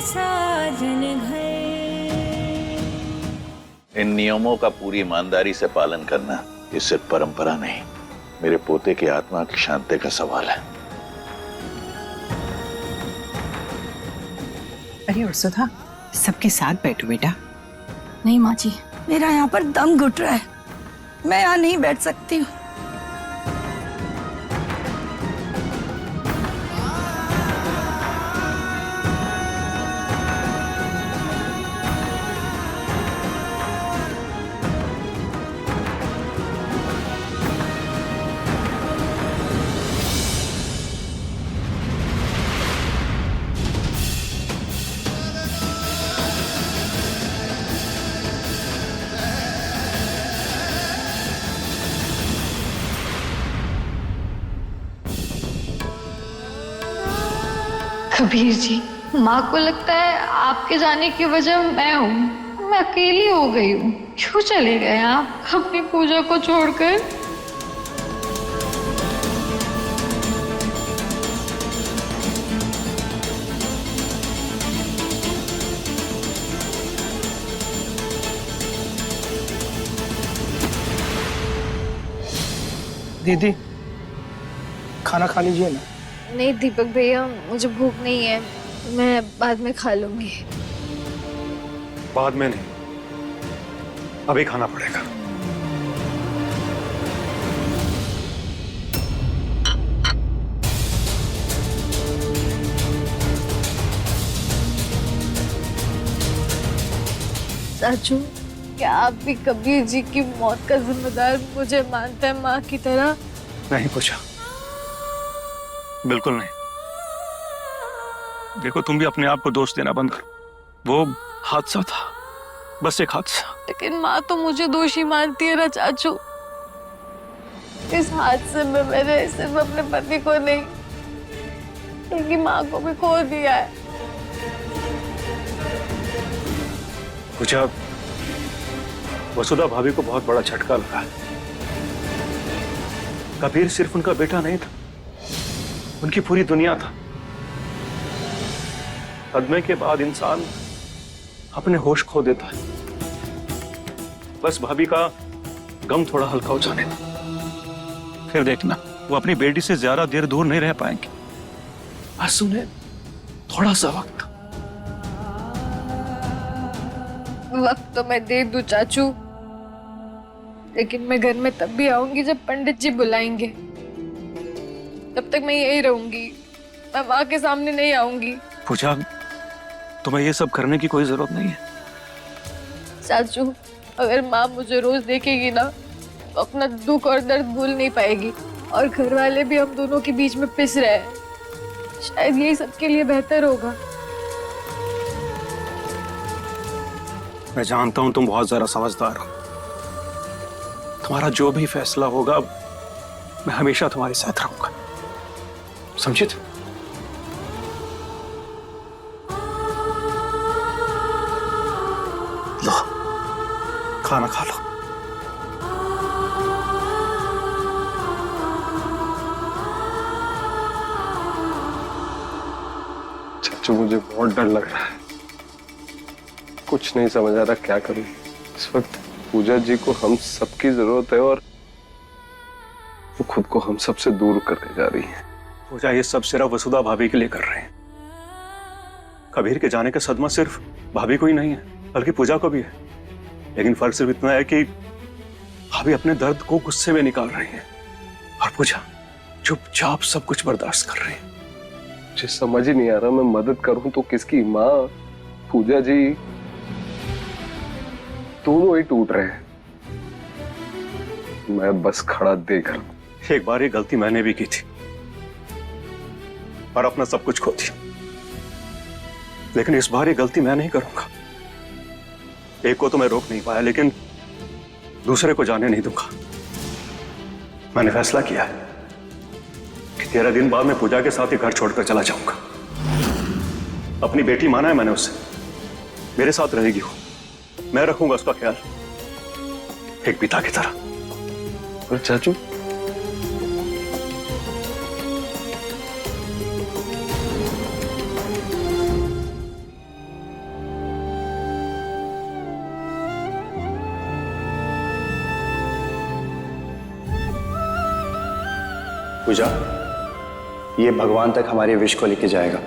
साजन घर। इन नियमों का पूरी ईमानदारी से पालन करना ये सिर्फ परंपरा नहीं, मेरे पोते की आत्मा की शांति का सवाल है। अरे उर्सुधा, सबके साथ बैठो बेटा। नहीं माँ जी, मेरा यहाँ पर दम घुट रहा है, मैं यहाँ नहीं बैठ सकती हूँ। कबीर जी, माँ को लगता है आपके जाने की वजह मैं हूँ। मैं अकेली हो गई हूँ। क्यों चले गए आप अपनी पूजा को छोड़कर? दीदी, खाना खा लीजिए ना। नहीं दीपक भैया, मुझे भूख नहीं है, मैं बाद में खा लूंगी। बाद में नहीं, अभी खाना पड़ेगा। चाचू, क्या आप भी कबीर जी की मौत का जिम्मेदार मुझे मानते हैं माँ की तरह? नहीं पूछा, बिल्कुल नहीं। देखो, तुम भी अपने आप को दोष देना बंद करो। वो हादसा था, बस एक हादसा। लेकिन माँ तो मुझे दोषी मानती है ना चाचू। इस हादसे में मैंने सिर्फ अपने पति को नहीं, बल्कि माँ को भी खो दिया है। पूछा, वसुधा भाभी को बहुत बड़ा झटका लगा है। कबीर सिर्फ उनका बेटा नहीं था, उनकी पूरी दुनिया था। सदमे के बाद इंसान अपने होश खो देता है। बस भाभी का गम थोड़ा हल्का हो जाने दो, फिर देखना वो अपनी बेटी से ज्यादा देर दूर नहीं रह पाएंगे। बस उन्हें थोड़ा सा वक्त। वक्त तो मैं दे दूं चाचू, लेकिन मैं घर में तब भी आऊंगी जब पंडित जी बुलाएंगे। तब तक मैं यही रहूंगी, मैं माँ के सामने नहीं आऊंगी। पूजा, तुम्हें ये सब करने की कोई जरूरत नहीं है। चाचू, अगर माँ मुझे रोज देखेगी ना, तो अपना दुख और दर्द भूल नहीं पाएगी। और घर वाले भी हम दोनों के बीच में पिस रहे हैं। शायद यही सबके लिए बेहतर होगा। मैं जानता हूं तुम बहुत ज्यादा समझदार हो। तुम्हारा जो भी फैसला होगा, मैं हमेशा तुम्हारे साथ रहूंगा, समझे तुम? लो, खाना खा लो। चाचू, मुझे बहुत डर लग रहा है, कुछ नहीं समझ आ रहा क्या करूं। इस वक्त पूजा जी को हम सबकी जरूरत है और वो खुद को हम सबसे दूर करने जा रही है। पूजा, ये सब सिर्फ वसुधा भाभी के लिए कर रहे हैं। कबीर के जाने का सदमा सिर्फ भाभी को ही नहीं है, बल्कि पूजा को भी है। लेकिन फर्क सिर्फ इतना है कि भाभी अपने दर्द को गुस्से में निकाल रही है और पूजा चुपचाप सब कुछ बर्दाश्त कर रही है। मुझे समझ ही नहीं आ रहा मैं मदद करूं तो किसकी। माँ, पूजा जी, दोनों ही टूट रहे हैं। मैं बस खड़ा देख रहा हूं। एक बार ये गलती मैंने भी की थी और अपना सब कुछ खो दिया, लेकिन इस बार ये गलती मैं नहीं करूंगा। एक को तो मैं रोक नहीं पाया, लेकिन दूसरे को जाने नहीं दूंगा। मैंने फैसला किया है कि 13 दिन बाद मैं पूजा के साथ ही घर छोड़कर चला जाऊंगा। अपनी बेटी माना है मैंने उससे, मेरे साथ रहेगी वो, मैं रखूंगा उसका ख्याल एक पिता की तरह। और चाचू, पूजा, ये भगवान तक हमारी विश को लेके जाएगा।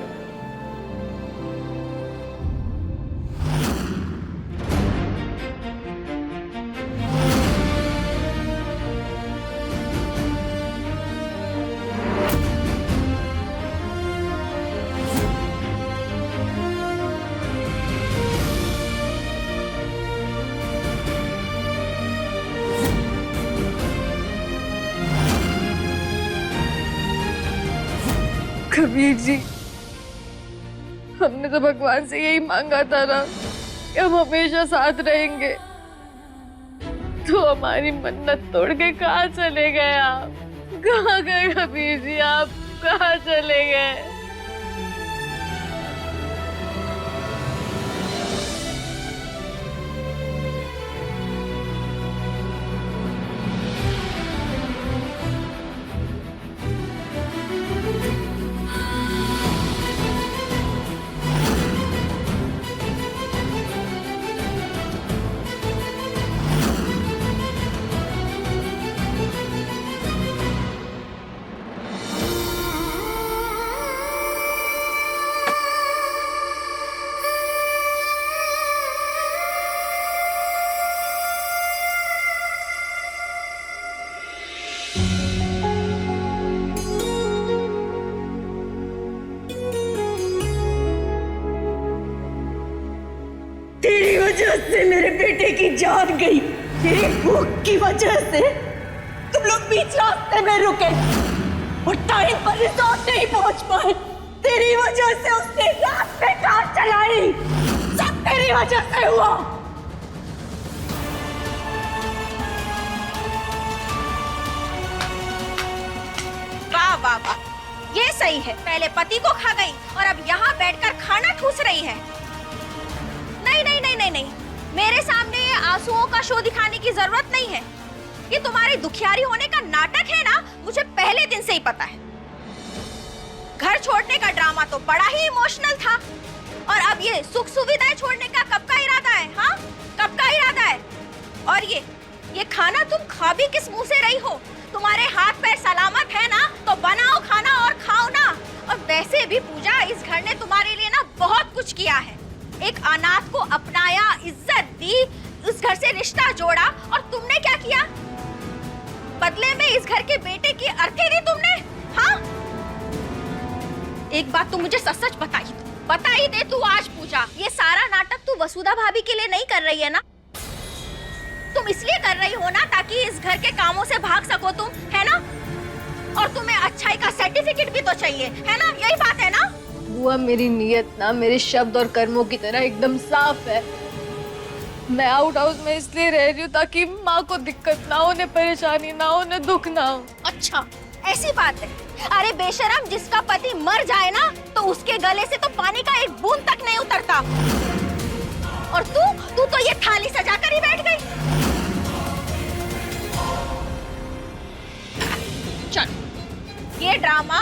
कबीर जी, हमने तो भगवान से यही मांगा था ना कि हम हमेशा साथ रहेंगे। तो हमारी मन्नत तोड़ के कहाँ चले गए आप? कहाँ गए कबीर जी, आप कहाँ चले गए? तेरी वजह से मेरे बेटे की जान गई। तेरी भूख की वजह से तुम लोग बीच रास्ते में रुके और टाइम पर रिसोर्ट नहीं पहुंच पाए। तेरी वजह से उसने रात में कार चलाई। सब तेरी वजह से हुआ। वाह वाह वाह, ये सही है। पहले पति को खा गई और अब यहाँ बैठकर खाना ठूस रही है। नहीं नहीं नहीं नहीं नहीं, मेरे सामने ये आंसुओं का शो दिखाने की जरूरत नहीं है। ये तुम्हारे दुखियारी होने का नाटक है ना, मुझे पहले दिन से ही पता है। घर छोड़ने का ड्रामा तो बड़ा ही इमोशनल था, और अब ये सुख सुविधाएं छोड़ने का कब का इरादा है? हाँ, कब का इरादा है? और ये खाना तुम खा भी किस मुंह से रही हो? तुम्हारे हाथ पैर सलामत है ना, तो बनाओ खाना और खाओ ना। और वैसे भी पूजा, इस घर ने तुम्हारे लिए ना बहुत कुछ किया है। एक अनाथ को अपनाया, इज्जत दी, उस घर से रिश्ता जोड़ा, और तुमने क्या किया? बदले में इस घर के बेटे की अर्थी दी तुमने। हाँ, एक बात तू मुझे सच सच बता ही दे तू आज पूजा, ये सारा नाटक तू वसुधा भाभी के लिए नहीं कर रही है ना? तुम इसलिए कर रही हो ना ताकि इस घर के कामों से भाग सको तुम, है ना? और तुम्हें अच्छाई का सर्टिफिकेट भी तो चाहिए, है ना? यही बात है ना? बुआ, मेरी नीयत ना मेरे शब्द और कर्मों की तरह एकदम साफ है। मैं आउट हाउस में इसलिए रह रही हूँ ताकि माँ को दिक्कत ना हो, उन्हें परेशानी ना हो, उन्हें दुख ना हो। अच्छा, ऐसी बात है। अरे बेशरम, जिसका पति मर जाए ना तो उसके गले से तो पानी का एक बूंद तक नहीं उतरता। और तू तो ये थाली सजाकर ही बैठ गई। चल, ये ड्रामा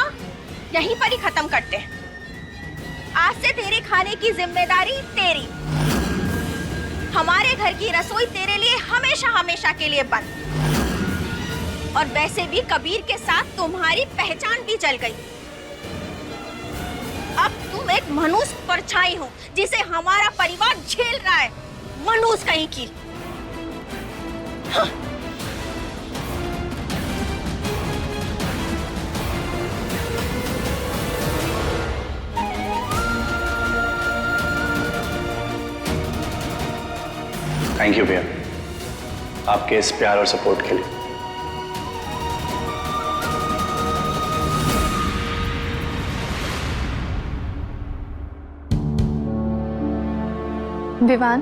यहीं पर ही खत्म करते हैं। आज से तेरे खाने की जिम्मेदारी तेरी। हमारे घर की रसोई तेरे लिए हमेशा हमेशा के लिए बंद। और वैसे भी कबीर के साथ तुम्हारी पहचान भी चल गई। अब तुम एक मनूस परछाई हो जिसे हमारा परिवार झेल रहा है। मनूस कहीं की। हाँ। थैंक यू भैया, आपके इस प्यार और सपोर्ट के लिए। विवान,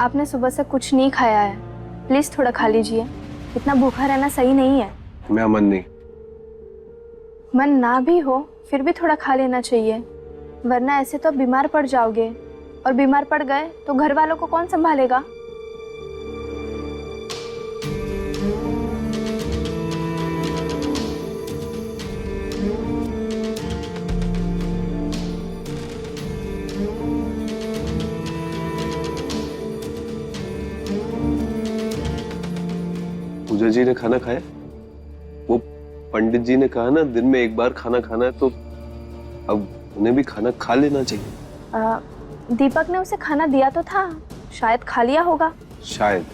आपने सुबह से कुछ नहीं खाया है, प्लीज थोड़ा खा लीजिए। इतना भूखा रहना सही नहीं है। मेरा मन नहीं। मन ना भी हो फिर भी थोड़ा खा लेना चाहिए, वरना ऐसे तो बीमार पड़ जाओगे, और बीमार पड़ गए तो घर वालों को कौन संभालेगा? पूजा जी ने खाना खाया? पंडित जी ने कहा ना दिन में एक बार खाना खाना है, तो अब उन्हें भी खाना खा लेना चाहिए। दीपक ने उसे खाना दिया तो था, शायद खा लिया होगा। शायद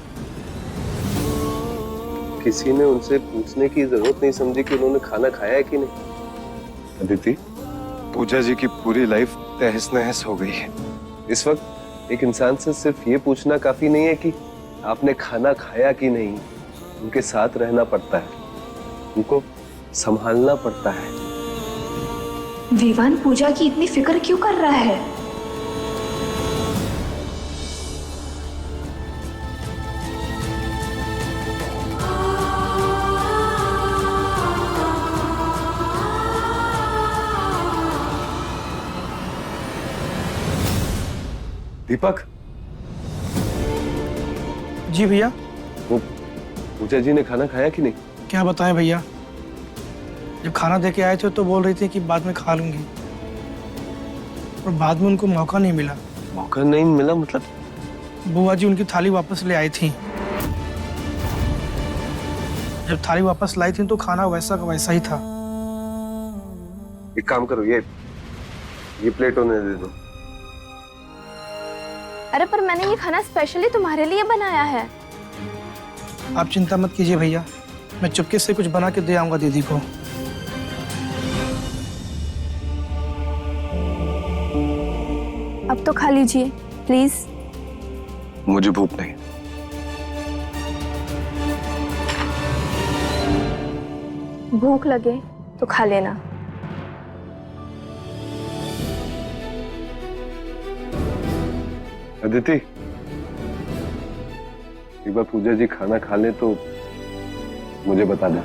किसी ने उनसे पूछने की जरूरत नहीं समझी कि उन्होंने खाना खाया है कि नहीं। अदिति, पूजा जी की पूरी लाइफ तहस नहस हो गई है। इस वक्त एक इंसान से सिर्फ ये पूछना काफी नहीं है कि आपने खाना खाया कि नहीं। उनके साथ रहना पड़ता है, उनको संभालना पड़ता है। विवान पूजा की इतनी फिक्र क्यों कर रहा है? दीपक। जी भैया। वो पूजा जी ने खाना खाया कि नहीं? क्या बताएं भैया, जब खाना देके आए थे तो बोल रही थी कि बाद में खा लूंगी, और बाद में उनको मौका नहीं मिला। मौका नहीं मिला मतलब? बुआ जी उनकी थाली वापस ले आई थी। जब थाली वापस लाई थी तो खाना वैसा का वैसा ही था। एक काम करो, ये प्लेट उन्हें दे दो। अरे पर मैंने ये खाना स्पेशली तुम्हारे लिए बनाया है। आप चिंता मत कीजिए भैया, मैं चुपके से कुछ बना के दे आऊंगा दीदी को। अब तो खा लीजिए प्लीज। मुझे भूख नहीं। भूख लगे तो खा लेना। अदिति, एक बार पूजा जी खाना खा ले तो मुझे बता दे।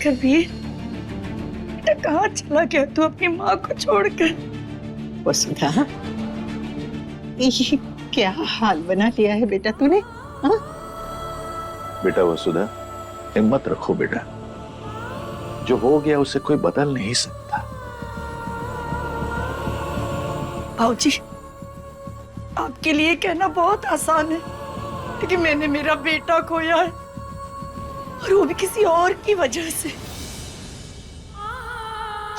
कबीर, बेटा कहाँ चला गया तू अपनी माँ को छोड़कर? वसुधा, ये क्या हाल बना लिया है बेटा तूने? हाँ? बेटा वसुधा, हिम्मत रखो बेटा, जो हो गया उसे कोई बदल नहीं सकता। भाऊजी, आपके लिए कहना बहुत आसान है, लेकिन मैंने मेरा बेटा खोया है, और वो भी किसी और की वजह से।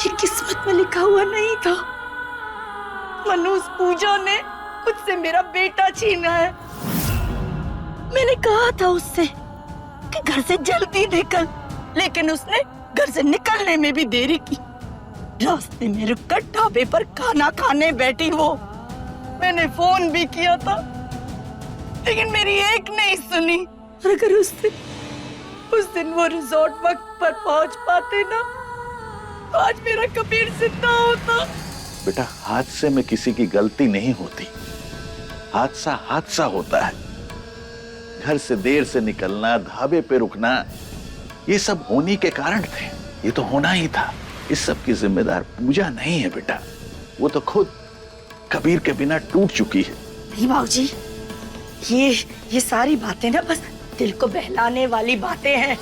ये किस्मत में लिखा हुआ नहीं था। मनोज पूजा ने मुझसे मेरा बेटा छीना है। मैंने कहा था उससे कि घर से जल्दी निकल, लेकिन उसने घर से निकलने में भी देरी की। रास्ते में रुककर ढाबे पर खाना खाने बैठी वो। मैंने फोन भी किया था, लेकिन मेरी एक नहीं सुनी। और अगर उस दिन वो रिजॉर्ट वक्त पर पहुंच पाते ना, तो आज मेरा कबीर जिंदा होता। बेटा, हादसे में किसी की गलती नहीं होती, हादसा हादसा होता है। घर से देर से निकलना, ढाबे पे रुकना, ये सब होनी के कारण थे। ये तो होना ही था। इस सब की जिम्मेदार पूजा नहीं है बेटा, वो तो खुद कबीर के बिना टूट चुकी है। नहीं बाबूजी, ये सारी बातें ना बस दिल को बहलाने वाली बातें हैं।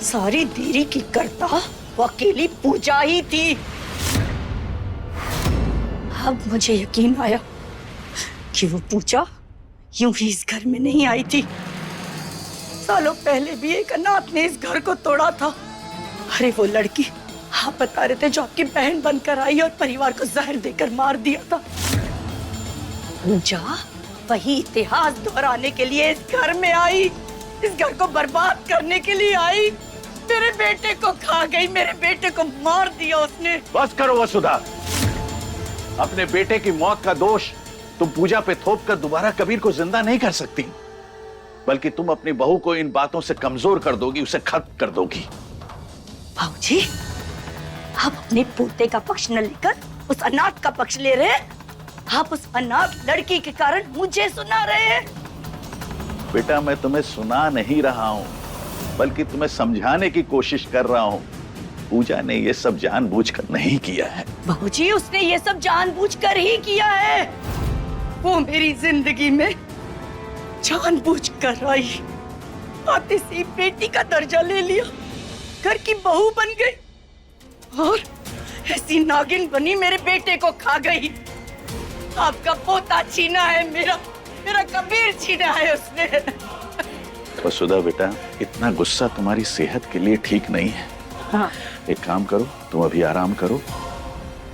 सारी देरी की करता वो अकेली पूजा ही थी। अब मुझे यकीन आया कि वो पूजा यूं ही इस घर में नहीं आई थी। सालों पहले भी एक अनाथ ने इस घर को तोड़ा था। अरे वो लड़की आप बता रहे थे जो आपकी बहन बनकर आई और परिवार को जहर देकर मार दिया था। पूजा वही इतिहास दोहराने के लिए इस घर में आई, इस घर को बर्बाद करने के लिए आई। मेरे बेटे को खा गई, मेरे बेटे को मार दिया उसने। बस करो वसुधा, अपने बेटे की मौत का दोष तुम पूजा पे थोप कर दोबारा कबीर को जिंदा नहीं कर सकती, बल्कि तुम अपनी बहू को इन बातों से कमजोर कर दोगी, उसे खत्म कर दोगी। भाऊजी, आप अपने पोते का पक्ष न लेकर उस अनाथ का पक्ष ले रहे हैं। आप उस अनाथ लड़की के कारण मुझे सुना रहे हैं। बेटा, मैं तुम्हें सुना नहीं रहा हूं, बल्कि तुम्हें समझाने की कोशिश कर रहा हूं। पूजा ने ये सब जानबूझकर नहीं किया है। बाबूजी, उसने ये सब जानबूझकर ही किया है। वो मेरी जिंदगी में जानबूझकर आई, आते से बेटी का दर्जा ले लिया, घर की बहू बन गई, और ऐसी नागिन बनी मेरे बेटे को खा गई। आपका पोता छीना है, मेरा कबीर छीना है उसने। वसुधा बेटा, इतना गुस्सा तुम्हारी सेहत के लिए ठीक नहीं है। हाँ। एक काम करो, तुम अभी आराम करो,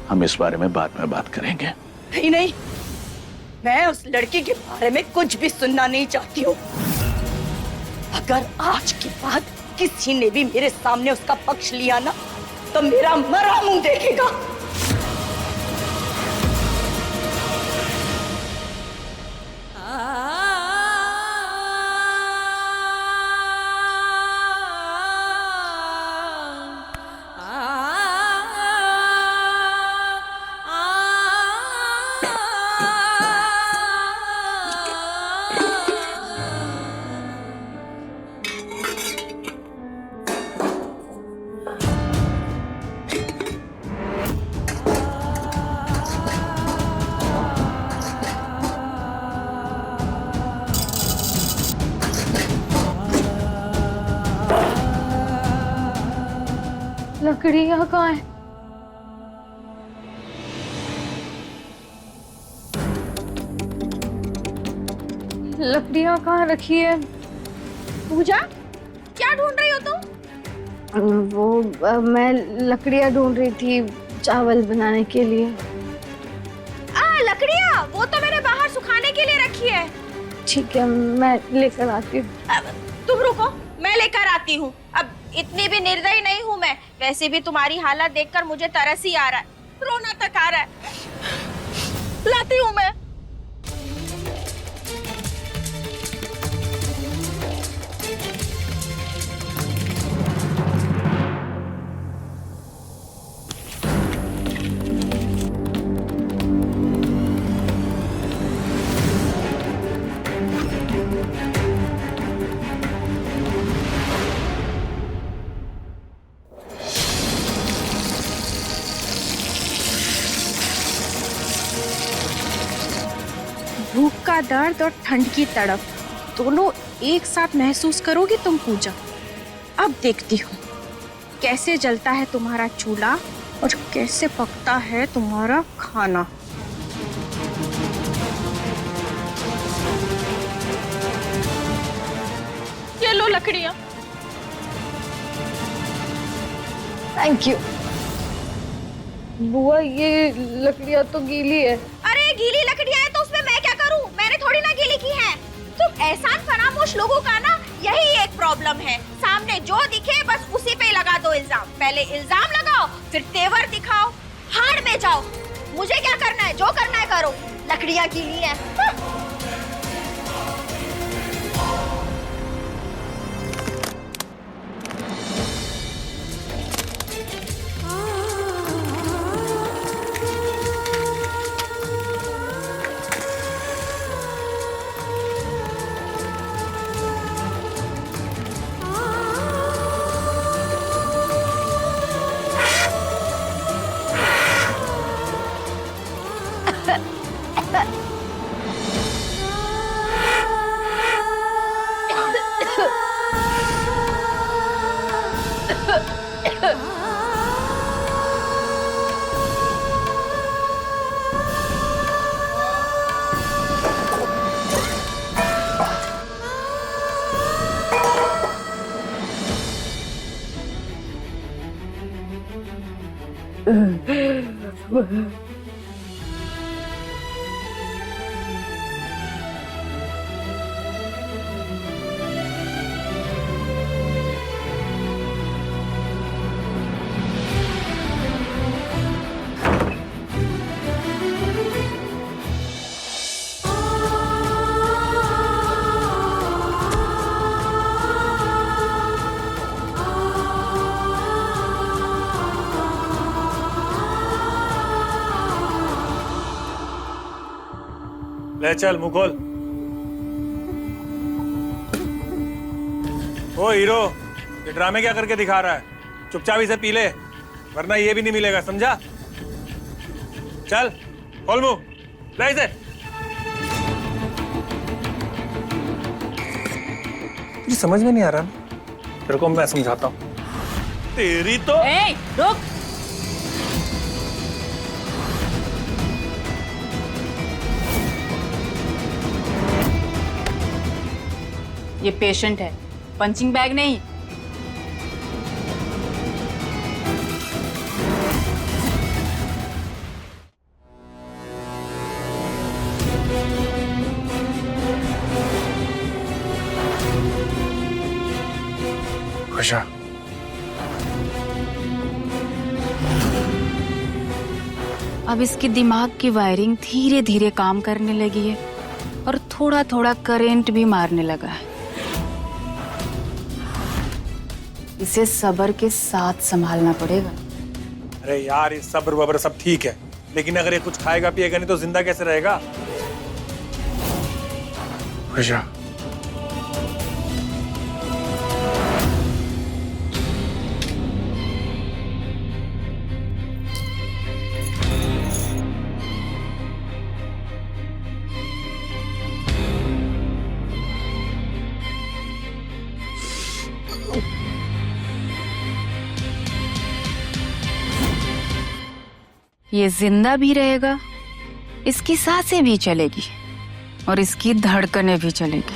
हम इस बारे में बाद में बात करेंगे। नहीं नहीं, मैं उस लड़की के बारे में कुछ भी सुनना नहीं चाहती हूँ। अगर आज के बाद किसी ने भी मेरे सामने उसका पक्ष लिया ना, तो मेरा मरा मुंह देखेगा। लकड़ियाँ कहाँ है? लकड़ियाँ कहाँ रखी है? पूजा, क्या ढूंढ रही हो तुम? मैं लकड़ियाँ ढूंढ रही थी चावल बनाने के लिए। लकड़ियाँ वो तो मैंने बाहर सुखाने के लिए रखी है। ठीक है, मैं लेकर आती हूँ। तुम रुको, मैं लेकर आती हूँ। अब इतनी भी निर्दयी नहीं हूँ मैं। वैसे भी तुम्हारी हालत देखकर मुझे तरस ही आ रहा है, रोना तक आ रहा है। लाती हूँ मैं। भूख का दर्द और ठंड की तड़प दोनों एक साथ महसूस करोगी तुम पूजा। अब देखती हूँ कैसे जलता है तुम्हारा चूल्हा और कैसे पकता है तुम्हारा खाना। ये लो लकड़ियाँ। Thank you. बुआ, ये लकड़ियाँ तो गीली है। अरे गीली लकड़ियाँ है तो उसमें मैं क्या करूँ? मैंने थोड़ी ना गीली की है। तुम एहसान फरामोश लोगों का ना यही एक प्रॉब्लम है। सामने जो दिखे बस उसी पे लगा दो इल्जाम। पहले इल्जाम लगाओ, फिर तेवर दिखाओ, हार में जाओ। मुझे क्या करना है? जो करना है करो। लकड़ियाँ गीली है। ले चल मुंह खोल। ओ हीरो, ये ड्रामे क्या करके दिखा रहा है? चुपचाप इसे पी ले, वरना ये भी नहीं मिलेगा, समझा? चल खोल मुंह, ले इसे। तुझे समझ में नहीं आ रहा ना? तेरे को मैं समझाता हूँ। तेरी तो रुक। ये पेशेंट है, पंचिंग बैग नहीं। खुशा, अब इसके दिमाग की वायरिंग धीरे धीरे काम करने लगी है और थोड़ा थोड़ा करंट भी मारने लगा है। इसे सब्र के साथ संभालना पड़ेगा। अरे यार, ये सब्र वब्र सब ठीक है, लेकिन अगर ये कुछ खाएगा पिएगा नहीं तो जिंदा कैसे रहेगा? खुशा, ये जिंदा भी रहेगा, इसकी सांसें भी चलेगी और इसकी धड़कनें भी चलेगी,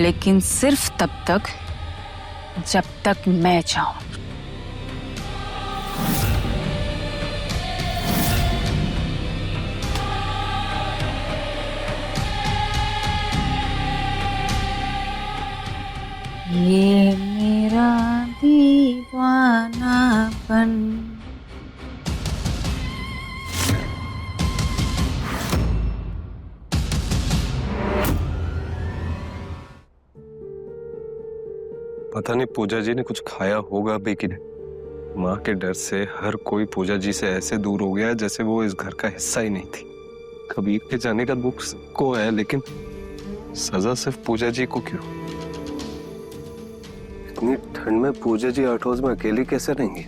लेकिन सिर्फ तब तक जब तक मैं चाहूं। ये मेरा दीवानापन। पता नहीं पूजा जी ने कुछ खाया होगा भी कि नहीं। माँ के डर से हर कोई पूजा जी से ऐसे दूर हो गया जैसे वो इस घर का हिस्सा ही नहीं थी। कबीर के जाने का दुख सबको है, लेकिन सजा सिर्फ पूजा जी को क्यों? इतनी ठंड में पूजा जी आउट हाउस में अकेली कैसे रहेंगी?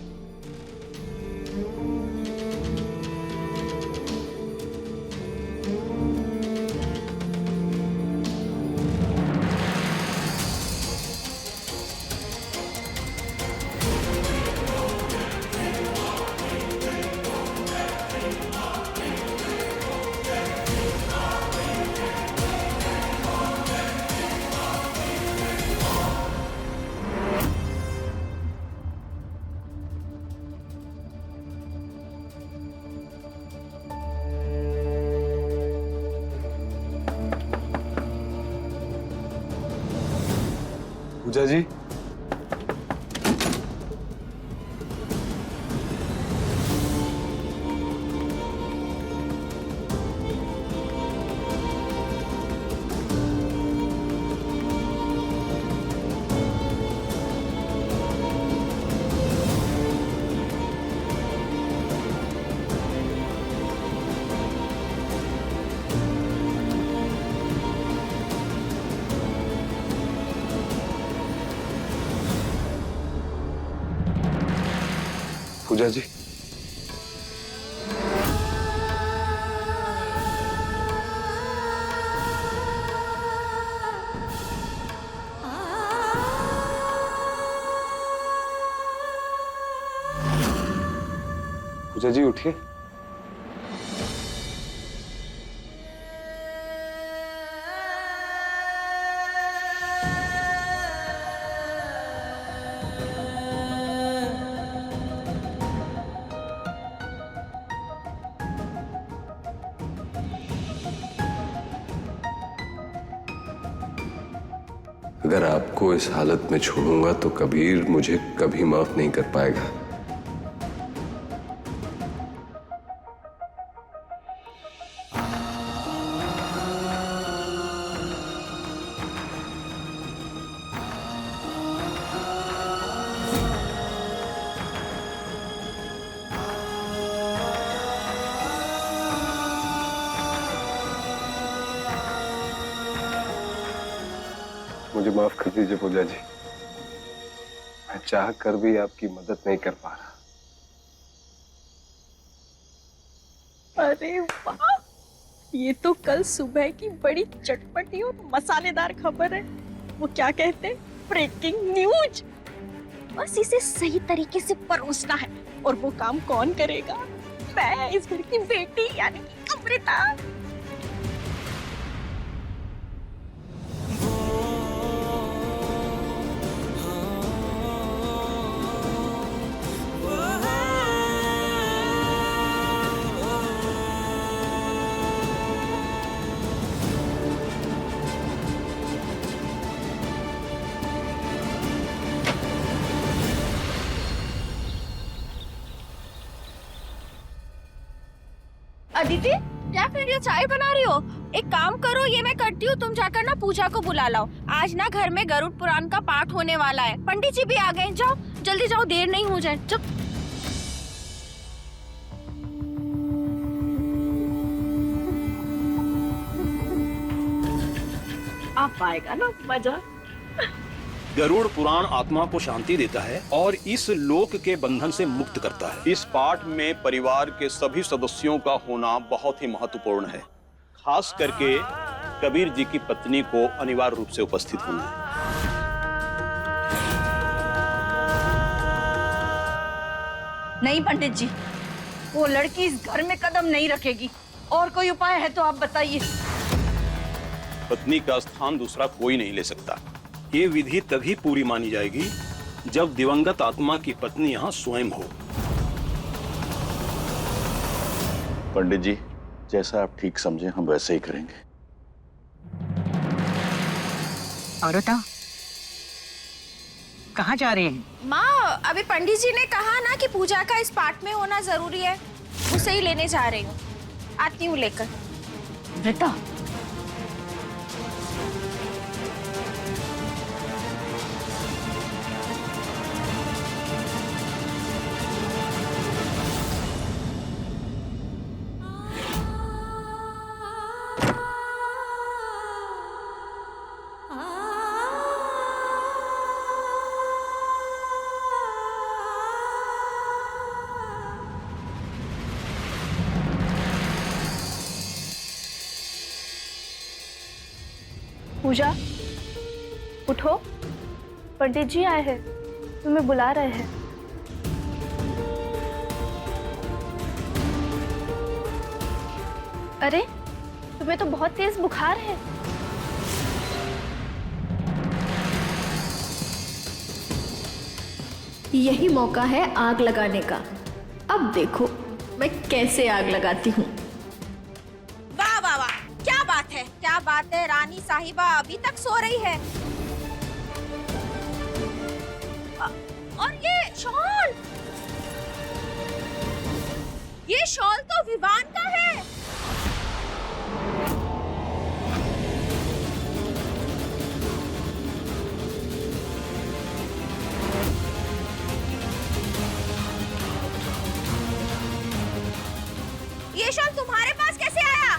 पूजा जी, पूजा जी, पूजा जी उठिए। अगर आपको इस हालत में छोड़ूंगा तो कबीर मुझे कभी माफ नहीं कर पाएगा। मुझे माफ कर दीजिए पूजा जी, मैं चाह कर भी आपकी मदद नहीं कर पा रहा। अरे वाह, ये तो कल सुबह की बड़ी चटपटी और मसालेदार खबर है। वो क्या कहते हैं, ब्रेकिंग न्यूज। बस इसे सही तरीके से परोसना है, और वो काम कौन करेगा? मैं, इस घर की बेटी यानी कि अमृता। अदिति क्या कर रही हो? चाय बना रही हो? एक काम करो, ये मैं करती हूँ, तुम जाकर ना पूजा को बुला लाओ। आज ना घर में गरुड़ पुराण का पाठ होने वाला है, पंडित जी भी आ गए। जाओ जल्दी जाओ, देर नहीं हो जाए। चुप। आप आएगा ना मजा। गरुड़ पुराण आत्मा को शांति देता है और इस लोक के बंधन से मुक्त करता है। इस पाठ में परिवार के सभी सदस्यों का होना बहुत ही महत्वपूर्ण है। खास करके कबीर जी की पत्नी को अनिवार्य रूप से उपस्थित होना है। नहीं पंडित जी, वो लड़की इस घर में कदम नहीं रखेगी। और कोई उपाय है तो आप बताइए। पत्नी का स्थान दूसरा कोई नहीं ले सकता। ये विधि तभी पूरी मानी जाएगी जब दिवंगत आत्मा की पत्नी यहाँ स्वयं हो। पंडित जी, जैसा आप ठीक समझे हम वैसे ही करेंगे। औरता कहाँ जा रहे हैं? माँ, अभी पंडित जी ने कहा ना कि पूजा का इस पाठ में होना जरूरी है, उसे ही लेने जा रही हूँ। आती हूँ लेकर। बेटा पूजा, उठो, पंडित जी आए हैं, तुम्हें बुला रहे हैं। अरे, तुम्हें तो बहुत तेज बुखार है। यही मौका है आग लगाने का। अब देखो मैं कैसे आग लगाती हूँ। वाह वाह वाह, क्या बात है, क्या बात है। रानी साहिबा अभी तक सो रही है। और ये शॉल तो विवान का है। ये शॉल तुम्हारे पास कैसे आया?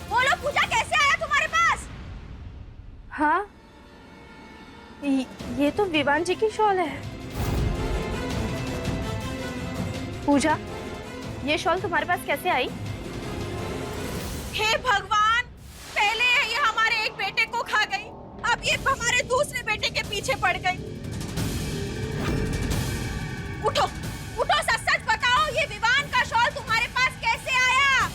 बोलो पूजा, कैसे आया तुम्हारे पास? हाँ, ये तो विवान जी की शॉल है। पूजा, ये शॉल तुम्हारे पास कैसे आई? हे भगवान, पहले ये हमारे एक बेटे को खा गई, अब ये हमारे दूसरे बेटे के पीछे पड़ गई। उठो उठो, सच सच बताओ, ये विवान का शॉल तुम्हारे पास कैसे आया?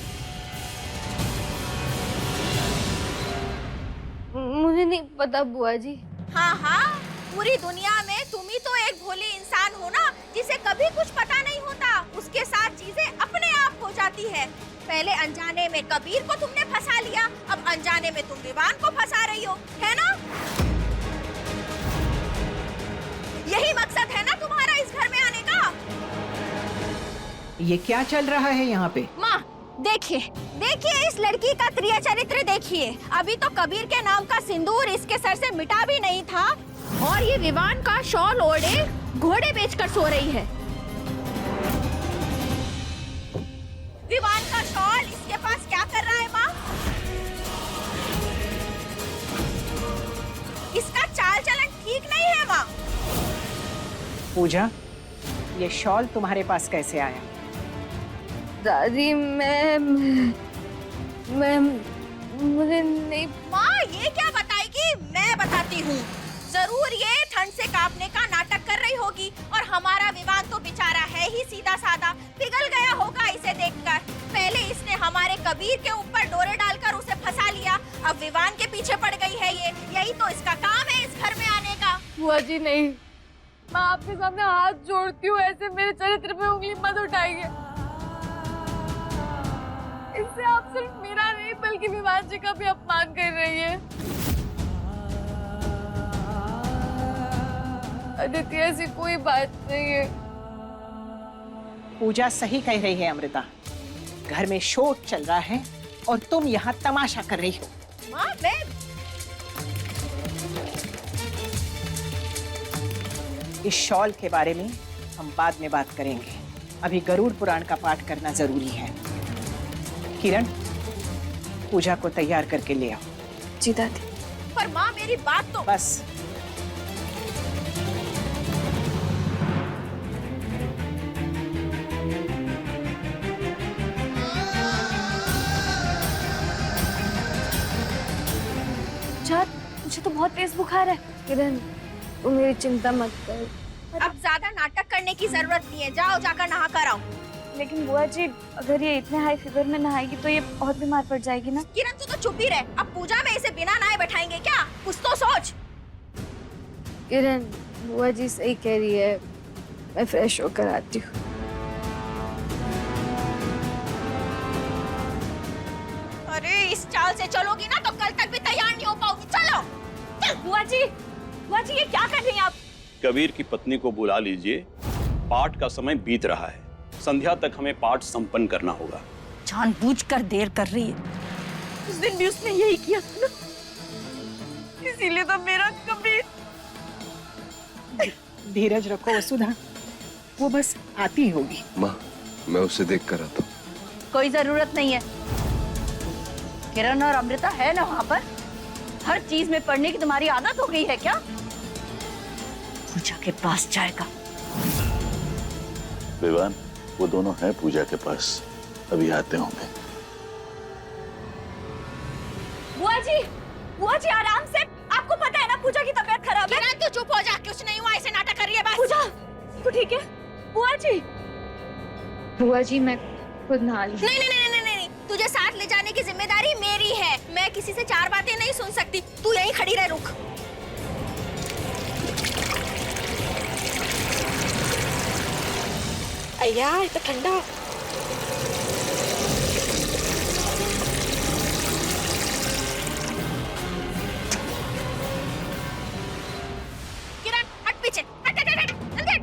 मुझे नहीं पता बुआ जी। हाँ हाँ, पूरी दुनिया में तुम ही तो एक भोली इंसान हो ना, जिसे कभी कुछ पता नहीं होता। उसके साथ चीजें अपने आप हो जाती है। पहले अनजाने में कबीर को तुमने फंसा लिया, अब अनजाने में तुम विवान को फंसा रही हो, है ना? यही मकसद है ना तुम्हारा इस घर में आने का? ये क्या चल रहा है यहाँ पे? माँ देखिए, देखिए इस लड़की का त्रिय चरित्र देखिए। अभी तो कबीर के नाम का सिंदूर इसके सर से मिटा भी नहीं था, और ये विवान का शॉल ओढ़े घोड़े बेचकर सो रही है। विवान का शॉल इसके पास क्या कर रहा है माँ? इसका चाल चलन ठीक नहीं है माँ। पूजा, ये शॉल तुम्हारे पास कैसे आया? दादी मैं मुझे नहीं। माँ ये क्या बताएगी? मैं बताती हूँ। जरूर ये ठंड से कांपने का नाटक कर रही होगी, और हमारा विवान तो बेचारा है ही सीधा साधा, पिघल गया होगा इसे देखकर। पहले इसने हमारे कबीर के ऊपर डोरे डालकर उसे फंसा लिया, अब विवान के पीछे पड़ गई है ये। यही तो इसका काम है इस घर में आने का। बुआ जी नहीं, मैं आपके सामने हाथ जोड़ती हूँ, ऐसे मेरे चरित्र पे उंगली मत उठाइए। इससे आप सिर्फ मेरा नहीं बल्कि विवान जी का भी अपमान कर रही है। अदिति ऐसी कोई बात नहीं है। पूजा सही कह रही है अमृता। घर में शोर चल रहा है और तुम यहाँ तमाशा कर रही हो। माँ मैं इस शॉल के बारे में हम बाद में बात करेंगे, अभी गरुड़ पुराण का पाठ करना जरूरी है। किरण, पूजा को तैयार करके ले आओ। जी दादी। पर माँ मेरी बात तो बस। चार, मुझे तो बहुत तेज बुखार है। किरण, तू मेरी चिंता मत कर। अब ज्यादा नाटक करने की जरूरत नहीं है, जाओ जाकर नहा कर आओ। लेकिन बुआ जी, अगर ये इतने हाई फीवर में नहाएगी तो ये बहुत बीमार पड़ जाएगी ना। किरण तू तो चुप ही रह, अब पूजा में इसे बिना नहाए बैठाएंगे क्या? कुछ तो सोच। किरण, बुआ जी सही कह रही है, मैं फ्रेश होकर आती हूँ। अरे इस चाल से चलोगी ना तो कल तक भी तैयार नहीं हो पाओगी। चलो चल। बुआ जी ये क्या कर रही हैं आप? कबीर की पत्नी को बुला लीजिए, पाठ का समय बीत रहा है, संध्या तक हमें पाठ संपन्न करना होगा। जानबूझकर देर कर रही है। उस दिन भी उसने यही किया था ना, इसीलिए तो मेरा कबीर। धीरज रखो वसुधा, वो बस आती होगी। माँ, मैं उसे देख कर आता हूँ। कोई जरूरत नहीं है। किरण और अमृता है ना वहाँ पर। हर चीज में पढ़ने की तुम्हारी आदत हो गई है क्या? पूजा के पास जाएगा। विवान, वो दोनों हैं पूजा के पास, अभी आते होंगे। बुआ जी आराम से। आपको पता है ना पूजा की तबीयत खराब है। किरण तू चुप हो जा, कुछ नहीं हुआ, ऐसे नाटक कर रही है बस। पूजा तू ठीक है? बुआ जी मैं खुद नहा लूं। नहीं, तुझे साथ ले जाने की जिम्मेदारी मेरी है। मैं किसी से चार बातें नहीं सुन सकती, तू यहीं खड़ी रह, रुक। अय्या तो ठंडा। किरण हट पीछे, हट हट हट जल्दी हट।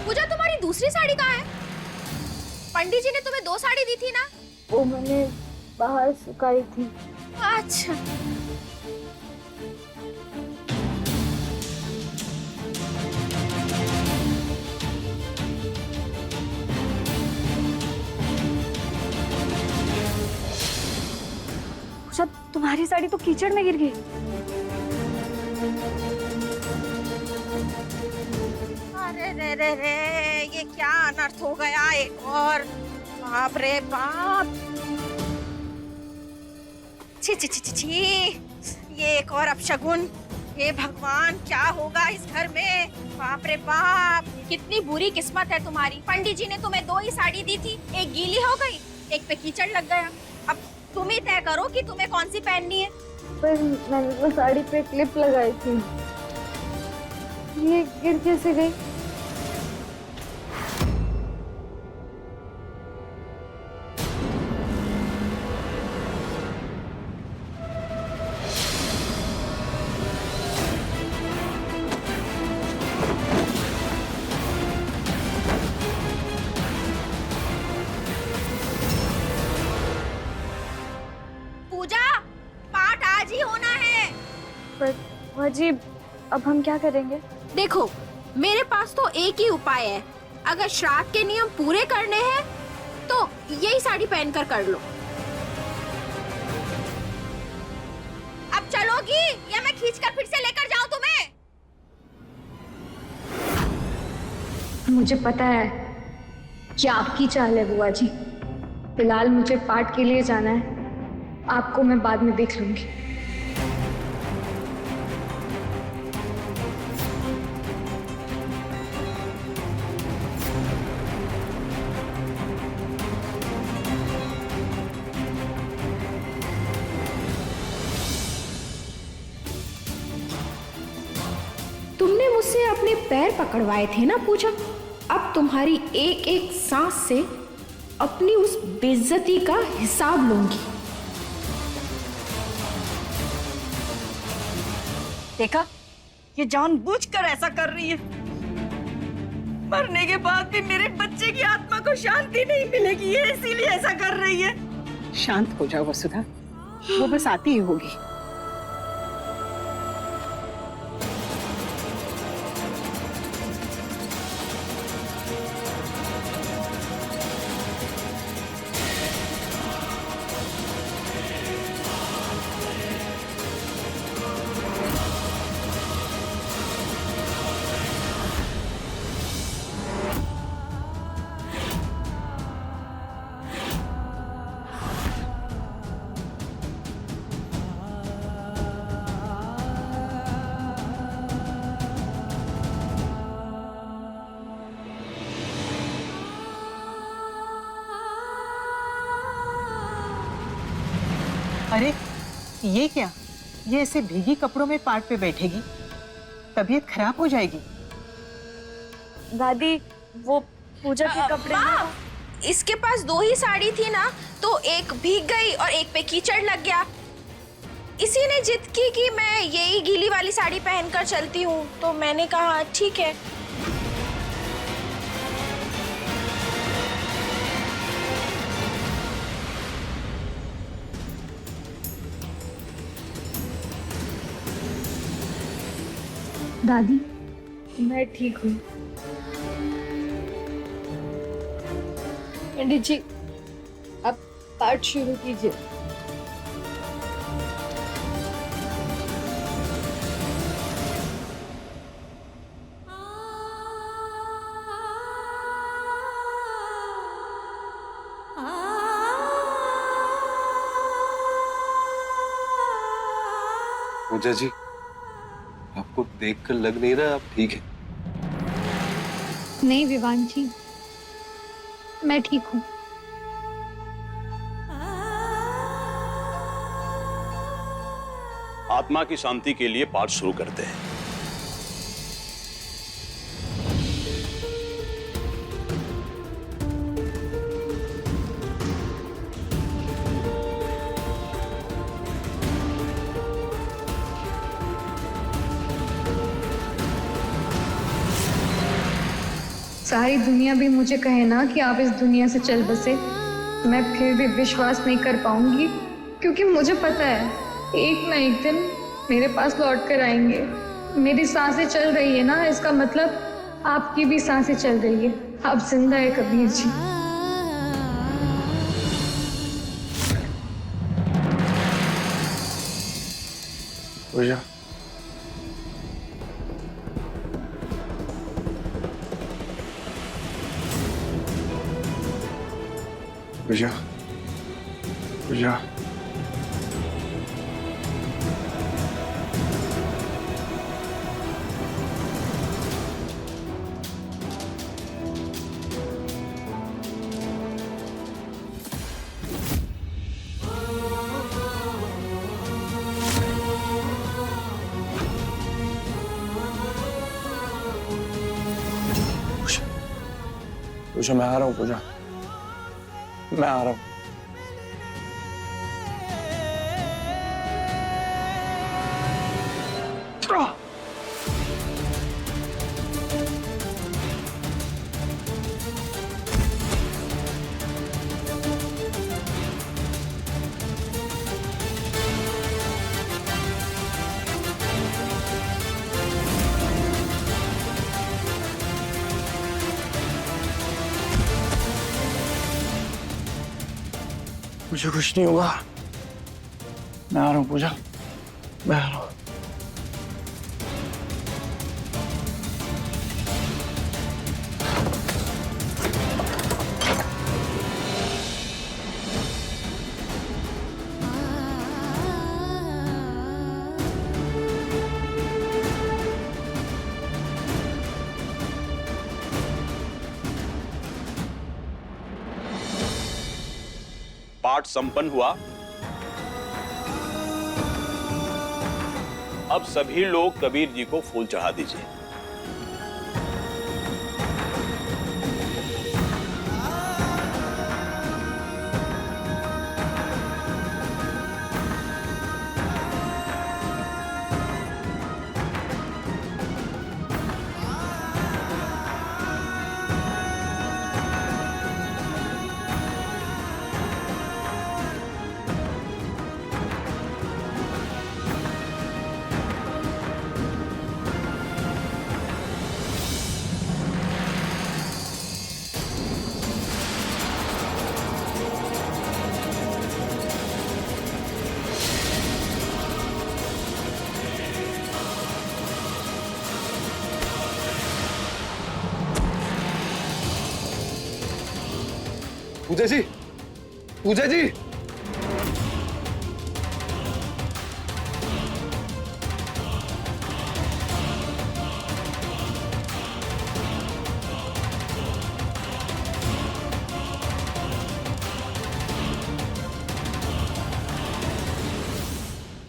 पूजा तुम्हारी दूसरी साड़ी कहाँ है? पंडित जी ने तुम्हें 2 साड़ी दी थी ना? वो मैंने बाहर सुखाई थी। अच्छा। पूजा, तुम्हारी साड़ी तो कीचड़ में गिर गई। अरे रे ये क्या अनर्थ हो गया एक और। बाप रे बाप, छी छी छी छी छी, ये एक और अपशगुन। हे भगवान, क्या होगा इस घर में? बाप रे बाप, कितनी बुरी किस्मत है तुम्हारी। पंडित जी ने तुम्हें 2 ही साड़ी दी थी, एक गीली हो गई, एक पे कीचड़ लग गया। अब तुम ही तय करो कि तुम्हें कौन सी पहननी है। पर मैंने वो साड़ी पे क्लिप लगाई थी, ये गिर कैसे गई? राजी होना है। पर बुआ जी अब हम क्या करेंगे? देखो, मेरे पास तो एक ही उपाय है। अगर श्राद्ध के नियम पूरे करने हैं तो यही साड़ी पहनकर कर लो। अब चलोगी या मैं खींचकर फिर से लेकर जाऊं तुम्हें? मुझे पता है कि आपकी चाल है बुआ जी। फिलहाल मुझे पाठ के लिए जाना है, आपको मैं बाद में देख लूंगी। तुमने मुझसे अपने पैर पकड़वाए थे ना पूजा। अब तुम्हारी एक एक सांस से अपनी उस बेइज्जती का हिसाब लूंगी। देखा, ये जानबूझकर ऐसा कर रही है। मरने के बाद भी मेरे बच्चे की आत्मा को शांति नहीं मिलेगी, ये इसीलिए ऐसा कर रही है। शांत हो जाओ वसुधा, वो बस आती ही होगी। अरे ये क्या, ये ऐसे भीगी कपड़ों में पार्ट पे बैठेगी? तबीयत खराब हो जाएगी। दादी वो पूजा के कपड़े माँ, इसके पास 2 ही साड़ी थी ना, तो एक भीग गई और एक पे कीचड़ लग गया। इसी ने जिद की कि मैं यही गीली वाली साड़ी पहनकर चलती हूँ, तो मैंने कहा ठीक है। दादी मैं ठीक हूँ। पंडित जी, आप पाठ शुरू कीजिए। पूजा जी, आपको देखकर लग नहीं रहा आप ठीक है? नहीं विवान जी, मैं ठीक हूँ। आत्मा की शांति के लिए पाठ शुरू करते हैं। सारी दुनिया भी मुझे कहे ना कि आप इस दुनिया से चल बसे, मैं फिर भी विश्वास नहीं कर पाऊंगी, क्योंकि मुझे पता है एक ना एक दिन मेरे पास लौट कर आएंगे। मेरी सांसें चल रही है ना, इसका मतलब आपकी भी सांसें चल रही है। आप जिंदा है कबीर जी। पूजा, पूजा, पूजा, पूजा, मैं आ रहा हूँ। पूजा, मैं आ रहा हूँ। मुझे कुछ नहीं हुआ। मैं आ रहा हूँ पूजा, मैं आ रहा हूँ। पाठ संपन्न हुआ। अब सभी लोग कबीर जी को फूल चढ़ा दीजिए। पूजा जी, पूजा जी,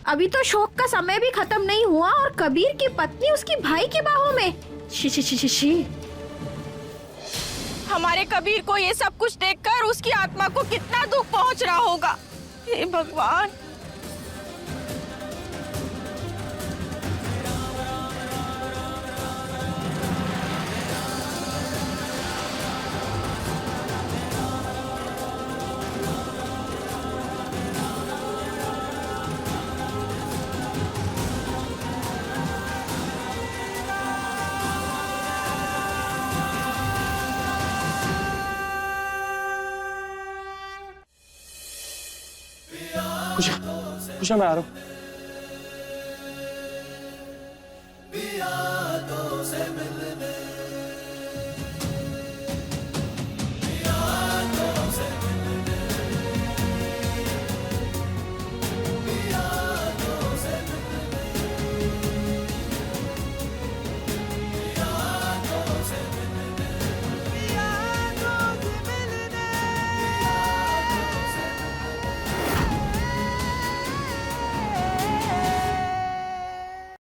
अभी तो शोक का समय भी खत्म नहीं हुआ और कबीर की पत्नी उसकी भाई की बाहों में। She she she she she. हमारे कबीर को ये सब कुछ देखकर उसकी आत्मा को कितना दुख पहुंच रहा होगा। हे भगवान। पूजा, पूजा मैं आ रहा हूँ।